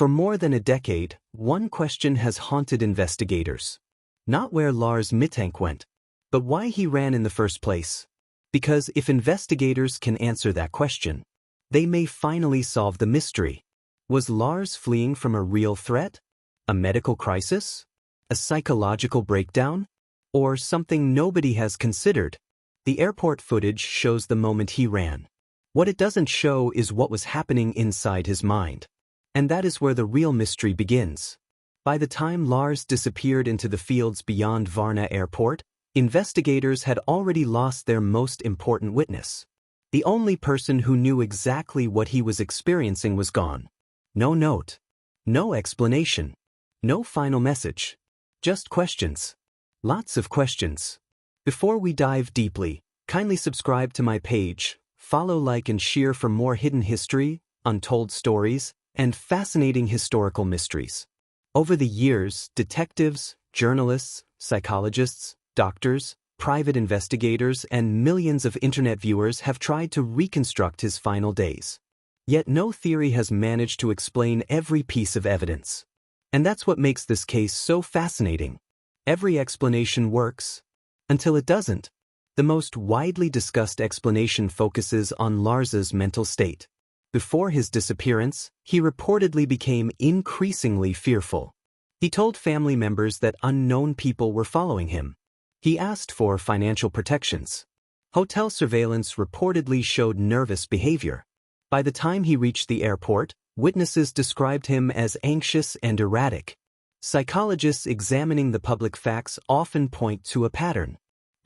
For more than a decade, one question has haunted investigators. Not where Lars Mittank went, but why he ran in the first place. Because if investigators can answer that question, they may finally solve the mystery. Was Lars fleeing from a real threat? A medical crisis? A psychological breakdown? Or something nobody has considered? The airport footage shows the moment he ran. What it doesn't show is what was happening inside his mind. And that is where the real mystery begins. By the time Lars disappeared into the fields beyond Varna Airport, investigators had already lost their most important witness. The only person who knew exactly what he was experiencing was gone. No note. No explanation. No final message. Just questions. Lots of questions. Before we dive deeply, kindly subscribe to my page, follow, like, and share for more hidden history, untold stories, and fascinating historical mysteries. Over the years, detectives, journalists, psychologists, doctors, private investigators, and millions of internet viewers have tried to reconstruct his final days. Yet no theory has managed to explain every piece of evidence. And that's what makes this case so fascinating. Every explanation works, until it doesn't. The most widely discussed explanation focuses on Lars's mental state. Before his disappearance, he reportedly became increasingly fearful. He told family members that unknown people were following him. He asked for financial protections. Hotel surveillance reportedly showed nervous behavior. By the time he reached the airport, witnesses described him as anxious and erratic. Psychologists examining the public facts often point to a pattern.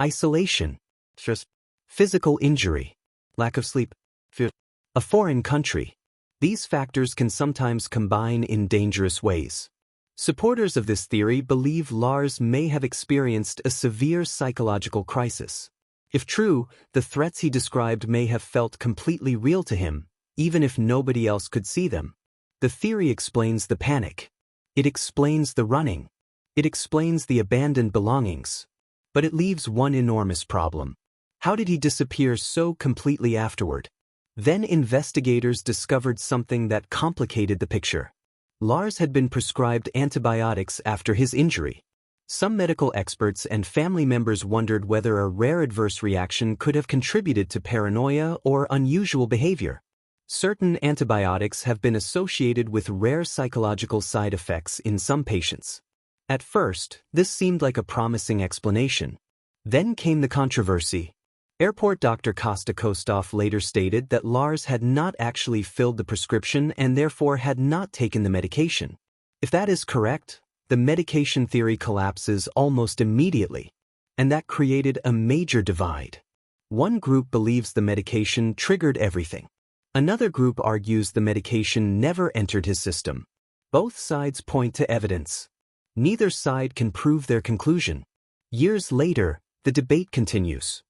Isolation, stress, physical injury, lack of sleep, fear, a foreign country. These factors can sometimes combine in dangerous ways. Supporters of this theory believe Lars may have experienced a severe psychological crisis. If true, the threats he described may have felt completely real to him, even if nobody else could see them. The theory explains the panic. It explains the running. It explains the abandoned belongings. But it leaves one enormous problem. How did he disappear so completely afterward? Then investigators discovered something that complicated the picture. Lars had been prescribed antibiotics after his injury. Some medical experts and family members wondered whether a rare adverse reaction could have contributed to paranoia or unusual behavior. Certain antibiotics have been associated with rare psychological side effects in some patients. At first, this seemed like a promising explanation. Then came the controversy. Airport Dr. Kosta Kostov later stated that Lars had not actually filled the prescription and therefore had not taken the medication. If that is correct, the medication theory collapses almost immediately, and that created a major divide. One group believes the medication triggered everything. Another group argues the medication never entered his system. Both sides point to evidence. Neither side can prove their conclusion. Years later, the debate continues.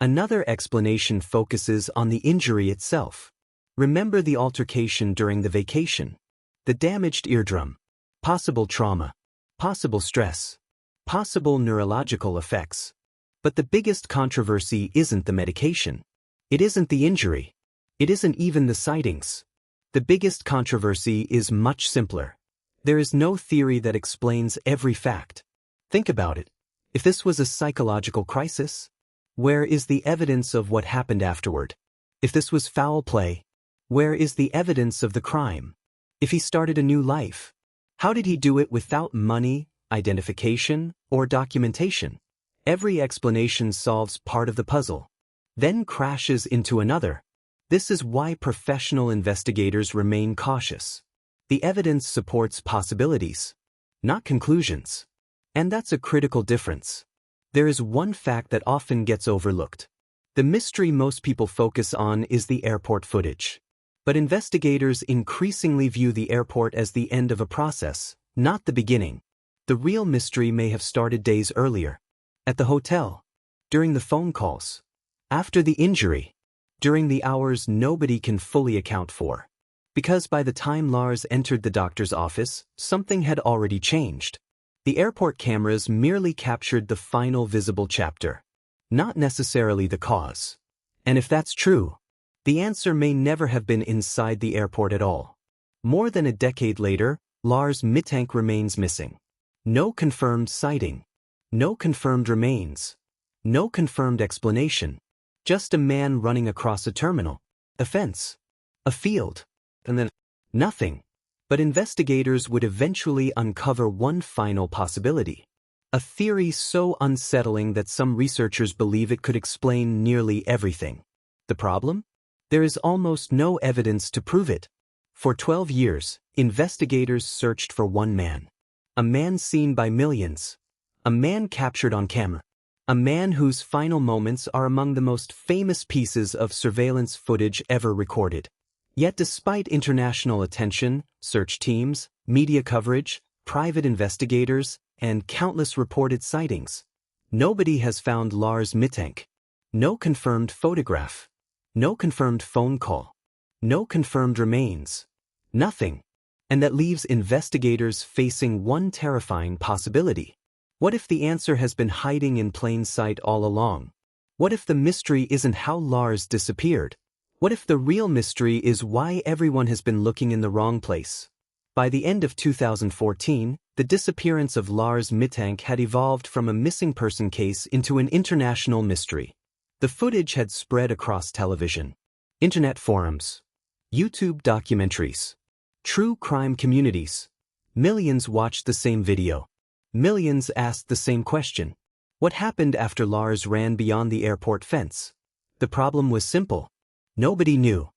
Another explanation focuses on the injury itself. Remember the altercation during the vacation, the damaged eardrum, possible trauma, possible stress, possible neurological effects. But the biggest controversy isn't the medication. It isn't the injury. It isn't even the sightings. The biggest controversy is much simpler. There is no theory that explains every fact. Think about it. If this was a psychological crisis, where is the evidence of what happened afterward? If this was foul play, where is the evidence of the crime? If he started a new life, how did he do it without money, identification, or documentation? Every explanation solves part of the puzzle, then crashes into another. This is why professional investigators remain cautious. The evidence supports possibilities, not conclusions. And that's a critical difference. There is one fact that often gets overlooked. The mystery most people focus on is the airport footage. But investigators increasingly view the airport as the end of a process, not the beginning. The real mystery may have started days earlier. At the hotel. During the phone calls. After the injury. During the hours nobody can fully account for. Because by the time Lars entered the doctor's office, something had already changed. The airport cameras merely captured the final visible chapter, not necessarily the cause. And if that's true, the answer may never have been inside the airport at all. More than a decade later, Lars Mittank remains missing. No confirmed sighting. No confirmed remains. No confirmed explanation. Just a man running across a terminal, a fence, a field, and then nothing. But investigators would eventually uncover one final possibility. A theory so unsettling that some researchers believe it could explain nearly everything. The problem? There is almost no evidence to prove it. For 12 years, investigators searched for one man. A man seen by millions. A man captured on camera. A man whose final moments are among the most famous pieces of surveillance footage ever recorded. Yet despite international attention, search teams, media coverage, private investigators, and countless reported sightings, nobody has found Lars Mittank. No confirmed photograph. No confirmed phone call. No confirmed remains. Nothing. And that leaves investigators facing one terrifying possibility. What if the answer has been hiding in plain sight all along? What if the mystery isn't how Lars disappeared? What if the real mystery is why everyone has been looking in the wrong place? By the end of 2014, the disappearance of Lars Mittank had evolved from a missing person case into an international mystery. The footage had spread across television, internet forums, YouTube documentaries, true crime communities. Millions watched the same video. Millions asked the same question. What happened after Lars ran beyond the airport fence? The problem was simple. Nobody knew.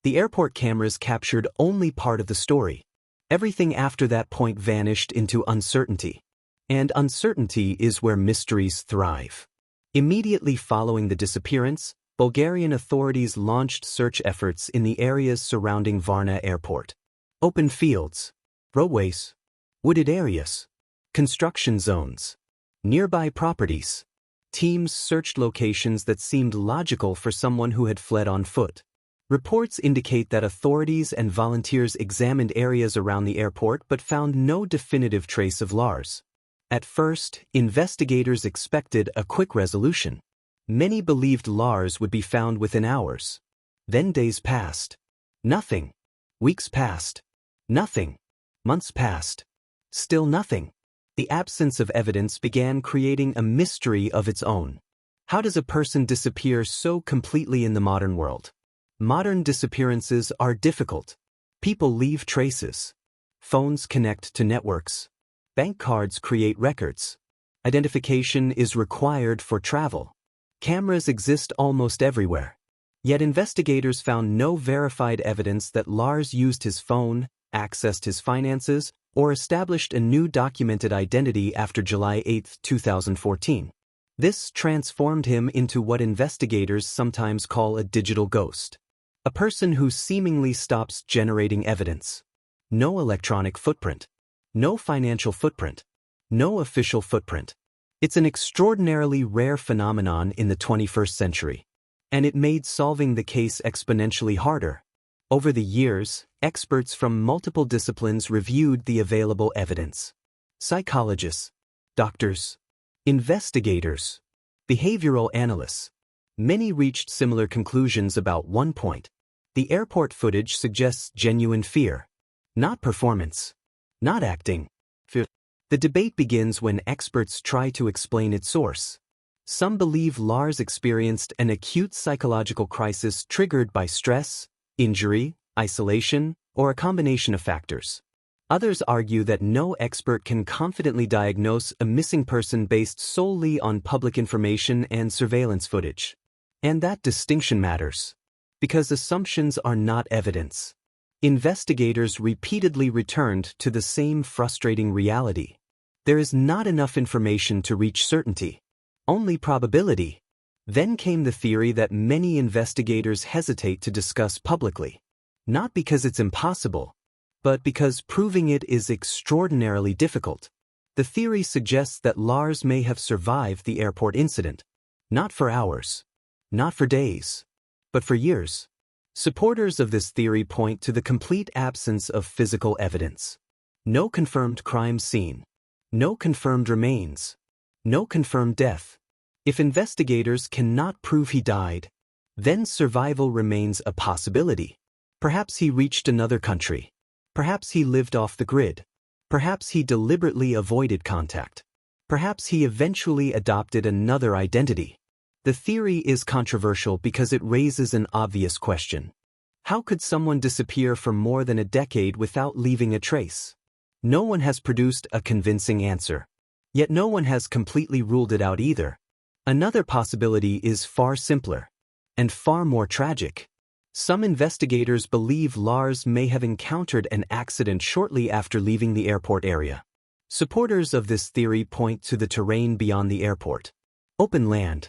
The airport cameras captured only part of the story. Everything after that point vanished into uncertainty. And uncertainty is where mysteries thrive. Immediately following the disappearance, Bulgarian authorities launched search efforts in the areas surrounding Varna Airport. Open fields, roadways, wooded areas, construction zones, nearby properties. Teams searched locations that seemed logical for someone who had fled on foot. Reports indicate that authorities and volunteers examined areas around the airport but found no definitive trace of Lars. At first, investigators expected a quick resolution. Many believed Lars would be found within hours. Then days passed. Nothing. Weeks passed. Nothing. Months passed. Still nothing. The absence of evidence began creating a mystery of its own. How does a person disappear so completely in the modern world? Modern disappearances are difficult. People leave traces. Phones connect to networks. Bank cards create records. Identification is required for travel. Cameras exist almost everywhere. Yet investigators found no verified evidence that Lars used his phone, accessed his finances, or established a new documented identity after July 8, 2014. This transformed him into what investigators sometimes call a digital ghost. A person who seemingly stops generating evidence. No electronic footprint. No financial footprint. No official footprint. It's an extraordinarily rare phenomenon in the 21st century. And it made solving the case exponentially harder. Over the years, experts from multiple disciplines reviewed the available evidence. Psychologists, doctors, investigators, behavioral analysts. Many reached similar conclusions about one point. The airport footage suggests genuine fear, not performance, not acting. The debate begins when experts try to explain its source. Some believe Lars experienced an acute psychological crisis triggered by stress, injury, isolation, or a combination of factors. Others argue that no expert can confidently diagnose a missing person based solely on public information and surveillance footage. And that distinction matters, because assumptions are not evidence. Investigators repeatedly returned to the same frustrating reality. There is not enough information to reach certainty, only probability. Then came the theory that many investigators hesitate to discuss publicly. Not because it's impossible, but because proving it is extraordinarily difficult. The theory suggests that Lars may have survived the airport incident. Not for hours. Not for days. But for years. Supporters of this theory point to the complete absence of physical evidence. No confirmed crime scene. No confirmed remains. No confirmed death. If investigators cannot prove he died, then survival remains a possibility. Perhaps he reached another country. Perhaps he lived off the grid. Perhaps he deliberately avoided contact. Perhaps he eventually adopted another identity. The theory is controversial because it raises an obvious question. How could someone disappear for more than a decade without leaving a trace? No one has produced a convincing answer. Yet no one has completely ruled it out either. Another possibility is far simpler and far more tragic. Some investigators believe Lars may have encountered an accident shortly after leaving the airport area. Supporters of this theory point to the terrain beyond the airport. Open land,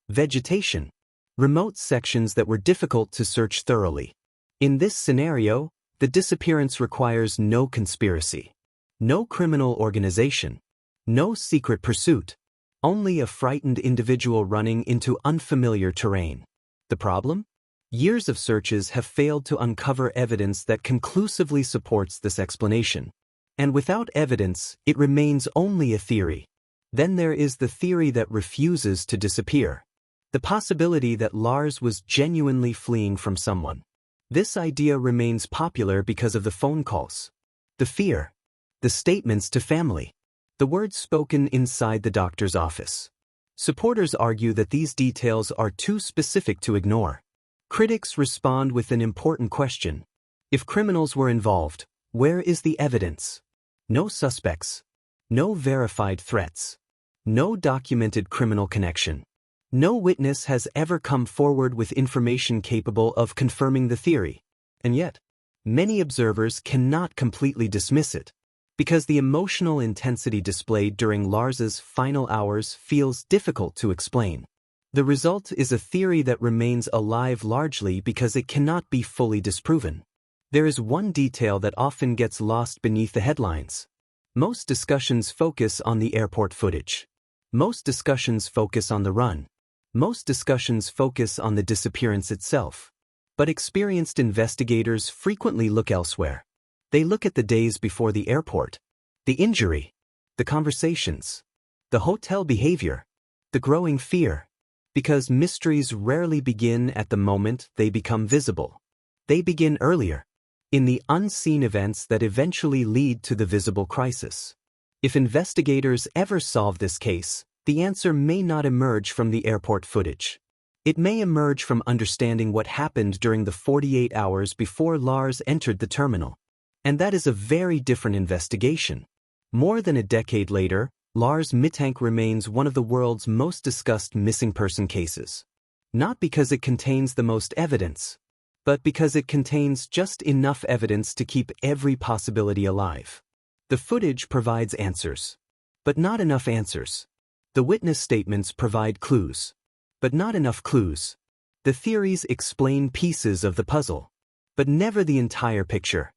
vegetation, remote sections that were difficult to search thoroughly. In this scenario, the disappearance requires no conspiracy, no criminal organization, no secret pursuit, only a frightened individual running into unfamiliar terrain. The problem? Years of searches have failed to uncover evidence that conclusively supports this explanation. And without evidence, it remains only a theory. Then there is the theory that refuses to disappear. The possibility that Lars was genuinely fleeing from someone. This idea remains popular because of the phone calls, the fear, the statements to family, the words spoken inside the doctor's office. Supporters argue that these details are too specific to ignore. Critics respond with an important question. If criminals were involved, where is the evidence? No suspects. No verified threats. No documented criminal connection. No witness has ever come forward with information capable of confirming the theory. And yet, many observers cannot completely dismiss it, because the emotional intensity displayed during Lars's final hours feels difficult to explain. The result is a theory that remains alive largely because it cannot be fully disproven. There is one detail that often gets lost beneath the headlines. Most discussions focus on the airport footage. Most discussions focus on the run. Most discussions focus on the disappearance itself. But experienced investigators frequently look elsewhere. They look at the days before the airport, the injury, the conversations, the hotel behavior, the growing fear. Because mysteries rarely begin at the moment they become visible. They begin earlier, in the unseen events that eventually lead to the visible crisis. If investigators ever solve this case, the answer may not emerge from the airport footage. It may emerge from understanding what happened during the 48 hours before Lars entered the terminal. And that is a very different investigation. More than a decade later, Lars Mittank remains one of the world's most discussed missing person cases. Not because it contains the most evidence, but because it contains just enough evidence to keep every possibility alive. The footage provides answers, but not enough answers. The witness statements provide clues, but not enough clues. The theories explain pieces of the puzzle, but never the entire picture.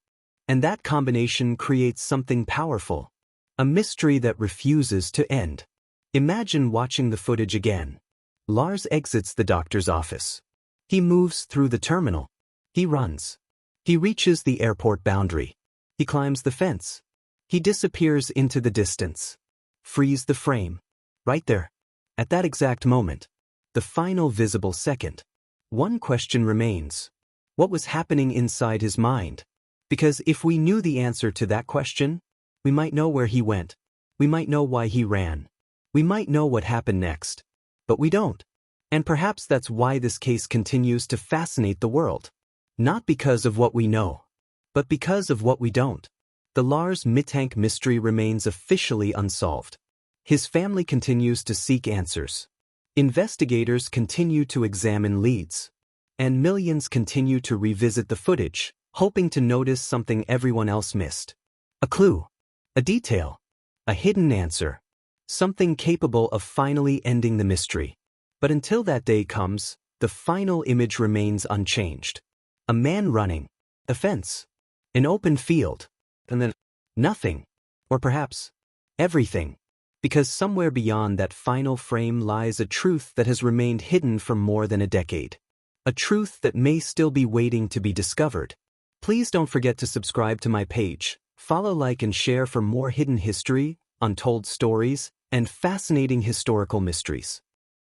And that combination creates something powerful. A mystery that refuses to end. Imagine watching the footage again. Lars exits the doctor's office. He moves through the terminal. He runs. He reaches the airport boundary. He climbs the fence. He disappears into the distance. Freeze the frame. Right there. At that exact moment. The final visible second. One question remains. What was happening inside his mind? Because if we knew the answer to that question, we might know where he went. We might know why he ran. We might know what happened next. But we don't. And perhaps that's why this case continues to fascinate the world. Not because of what we know, but because of what we don't. The Lars Mittank mystery remains officially unsolved. His family continues to seek answers. Investigators continue to examine leads. And millions continue to revisit the footage, hoping to notice something everyone else missed. A clue. A detail. A hidden answer. Something capable of finally ending the mystery. But until that day comes, the final image remains unchanged. A man running. A fence. An open field. And then nothing. Or perhaps everything. Because somewhere beyond that final frame lies a truth that has remained hidden for more than a decade. A truth that may still be waiting to be discovered. Please don't forget to subscribe to my page. Follow, like, and share for more hidden history, untold stories, and fascinating historical mysteries.